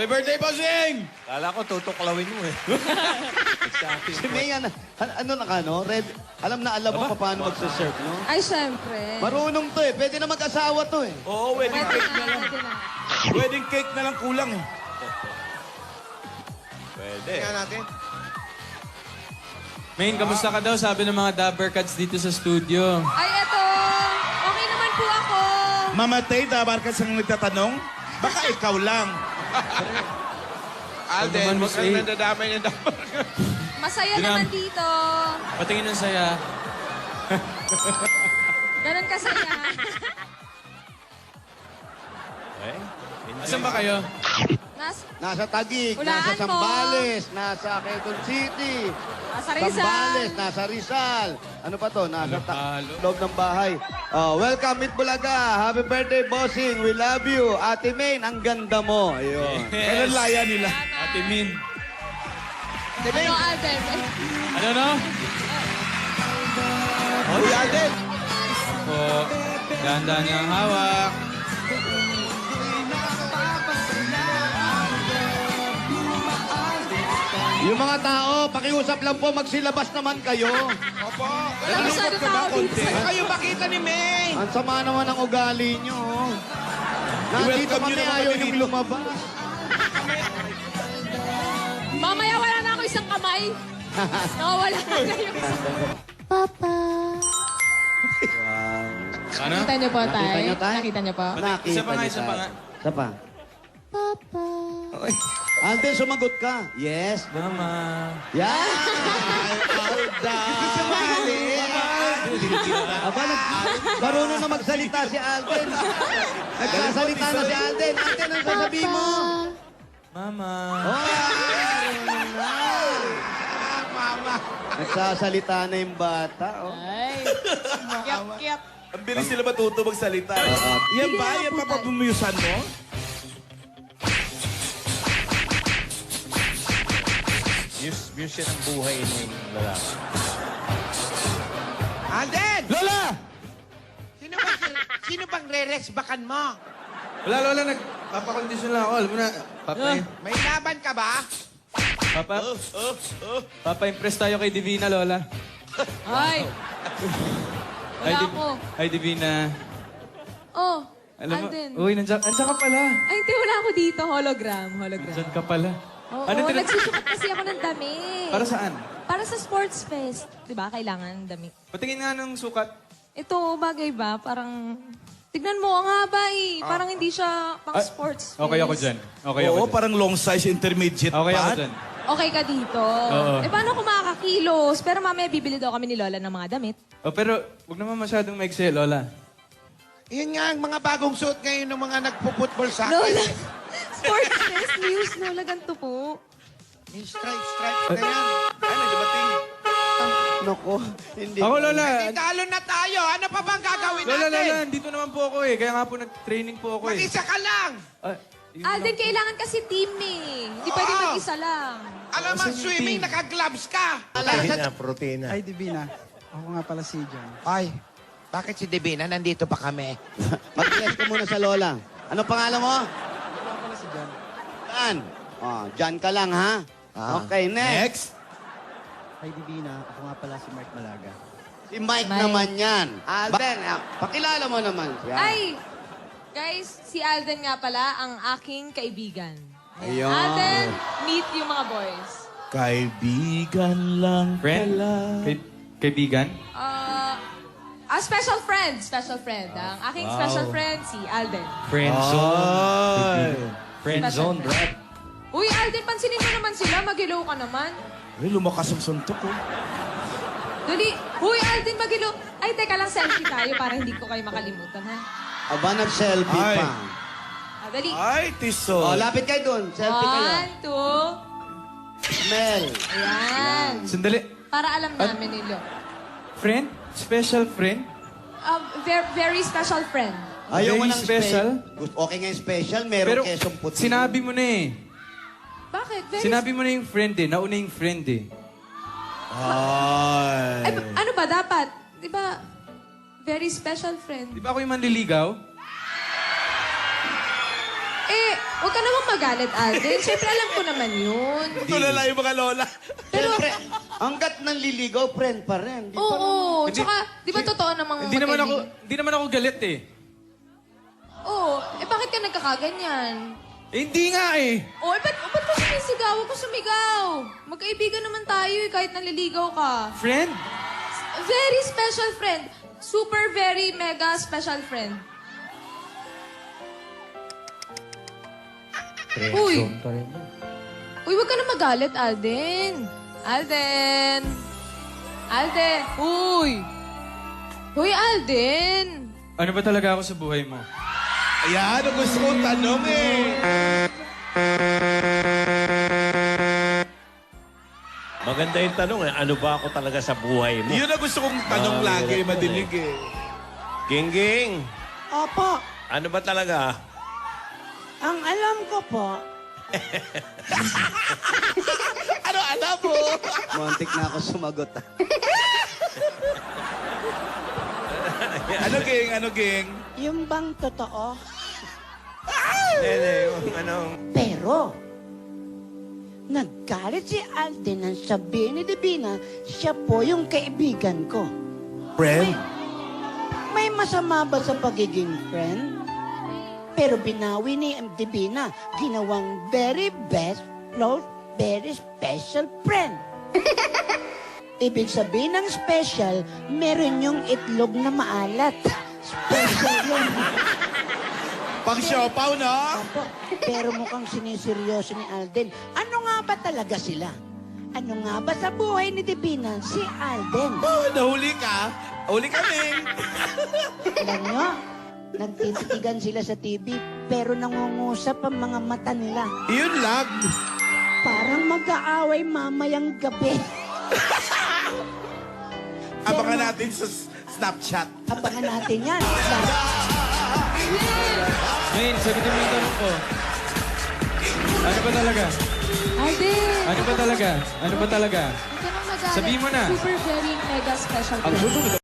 Happy birthday, Bossing! Kala ko tutuklawin mo eh. Si May, ano na ka, no? Red, alam mo pa paano magsaserve, no? Ay, syempre. Marunong to eh. Pwede na mag-asawa to eh. Oo, wedding Pwede cake na lang. pwede na. Wedding cake na lang kulang eh. Pwede. Tingnan natin. Main, kamusta ka daw? Sabi ng mga Dabber Cats dito sa studio. Ay, eto. Okay naman po ako. Mamatay, dabar ka sang nagtatanong? Baka ikaw lang. Alden, naman, huwag Miss kang A. nadadamay ng dabar ka. Masaya Dinam. naman dito. Patingin ng saya. Ganon kasaya. Eh? Asan ba kayo? Nasa Taguig, Hulaan nasa mo. Sambales, nasa Quezon City. Nasa Rizal. Sambales, nasa Rizal. Ano pa to? Nasa Palo. loob ng bahay. Welcome, Meet Bulaga. Happy birthday, bossing. We love you. Ate Main, ang ganda mo. Ayun. Kailan laya nila? Ate Min. Ano, Alden? Ano no? Uy, Alden! Po. Dahan-dahan niya ang hawak. Yung mga tao, pakiusap lang po, magsilabas naman kayo. Opo. Wala masyado tao dito. Baka kayo makita ni May. Ang sama naman ng ugali nyo. oh. Nandito welcome kami, nyo naman ayaw kami nyung dito. lumabas. Mamaya wala na ako isang kamay. Nakawala na kayo. Papa. Ano? Nakita niyo po, Tay? Nakita niyo, Tay? Nakita niyo po? Nakita Isa pa nga, ni isa pa Tay. nga. Isa pa. Papa. Alden, sumagot ka. Yes. Mama. Yeah. Aba, marunong na magsalita si Alden. Nagsasalita na si Alden. Alden, ano sasabihin mo? Mama. Oh, marunong na. Mama. Nagsasalita na yung bata. Oh. Ay. Kiyat-kiyat. Ang bilis nila matuto magsalita. Yan ba? Yan pa pabumuyusan mo? Muse yan ang buhay ng lalaki. Alden! Lola! Sino bang re-resbakan mo? Wala, Lola. Nagpapakondisyon lang ako. Alam mo na. Papa, May laban ka ba? Papa. Papa-impress tayo kay Divina, Lola. Ay. Wala ako. Ay, Divina. Oh, Alam mo, Alden. uy, nandiyan ka pala. Ay, hindi, wala ako dito. Hologram. Nandiyan ka pala. Oo, Ano nagsusukat kasi ako ng damit. Para saan? Para sa sports fest. Diba, kailangan damit. Patingin nga ng sukat. Ito, bagay ba? Parang... Tignan mo, ang haba eh. Parang hindi siya pang Ah, sports fest. Okay ako dyan. Okay ako Oo, dyan. parang long size intermediate Okay ako pa. dyan. Okay ka dito. Oo. Eh, paano ako makakakilos? Pero mamaya bibili daw kami ni Lola ng mga damit. Oh, pero wag naman masyadong maigsi, Lola. Yun nga ang mga bagong suot ngayon ng mga nagpo-football sa Lola, akin. sports fest news, Lola, ganito po. Yung stripe na yan. Ay, may dumating. Nako, hindi. Ako, Lola. Talo na tayo. Ano pa bang gagawin Lola, natin? Lola, dito naman po ako eh. Kaya nga po nag-training po ako eh. Mag-isa ka lang. Ah, yun Alden, lang. kailangan kasi team eh. Hindi pwede Oo. mag-isa lang. Alam mo, swimming, naka-gloves ka. Protina. Ay, Divina. Ako nga pala si John. Ay, bakit si Divina? Nandito pa kami. Mag-bless ka muna sa lola. Ano pangalan mo? Ako pala si John. Jan. Oh, Jan ka lang, ha? Okay, next. Next. Ay, Divina. Ako nga pala si Mark Malaga. Si Mike Mike. naman yan. Alden, pakilala mo naman siya. Ay, guys, si Alden nga pala ang aking kaibigan. Ayan. Ayun. Alden, meet yung mga boys. Kaibigan lang Friend? pala. Kaibigan? Special friend. Special friend. Ang aking special friend, si Alden. Friend Ay. Friend Special zone, friend. Uy, Alden, pansinin mo naman sila. Mag-hello ka naman. Ay, lumakas ang suntok ko. Dali. Uy, Alden, mag-hello. Ay, teka lang, selfie tayo para hindi ko kayo makalimutan, ha? Aba, nag-selfie Ay. pa. Dali. Ay, tiso. Oh, lapit kayo dun. Selfie kayo. 1, 2. Smell. Ayan. Sandali. Para alam namin nilo. Friend? Special friend? Very, very special friend. Ayaw mo Very ng special? Okay nga yung special. Meron Pero kesong puti. sinabi mo na eh. Bakit? Very Sinabi mo na yung friend eh. Nauna yung friend eh. Ay, ano ba dapat? Di ba, very special friend. Di ba ako yung manliligaw? Eh, Huwag ka naman magalit, Alden. Siyempre, alam ko naman yun. Tulala yung mga lola. Pero, Siyempre, hanggat nanliligaw, friend pa rin. Di ba oo. Tsaka, di ba totoo namang Hindi naman ako galit eh. Oo. Eh, bakit ka nagkakaganyan? Eh, hindi nga eh. Oh, ba't mo sumisigaw? Huwag ko sumigaw. Magkaibigan naman tayo eh, kahit naliligaw ka. Friend? Very special friend. Super, very, mega special friend. Uy! Uy, huwag ka na magalit, Alden. Alden! Alden! Uy! Uy, Alden! Ano ba talaga ako sa buhay mo? Ayan, ang gusto kong tanong eh. Maganda yung tanong eh. Ano ba ako talaga sa buhay mo? Yun ang gusto kong tanong lagi, madinig eh. Gingging, Opo, ano ba talaga? ang alam ko po, Ano alam mo? Muntik na ako sumagot. Ano, Ging? Ano, Ging? yung bang totoo? Nene, yung anong... Pero, naggalit si Alden nang sabihin ni Divina, siya po yung kaibigan ko. Friend? May masama ba sa pagiging friend? Pero binawi ni Divina, ginawang very best, close, very special friend. Ibig sabihin ng special, meron yung itlog na maalat. Special yun. Pang-siopaw, no? Opo, pero mukhang siniseryoso ni Alden. Ano nga ba talaga sila? Ano nga ba sa buhay ni Divina si Alden? Oh, nahuli ka. Huli kami. Alam nyo, nagtititigan sila sa TV, pero nangungusap ang mga mata nila. Yun lang. Parang mag-aaway mamayang gabi. Abangan natin sa Snapchat. Abangan natin yan. Main, sagutin mo yung tanong ko. Ano ba talaga? Alden! Ano ba talaga? Ano ba talaga? Huwag ka nang magalit. Sabihin mo na. Super, very, mega special Ang friend. susunod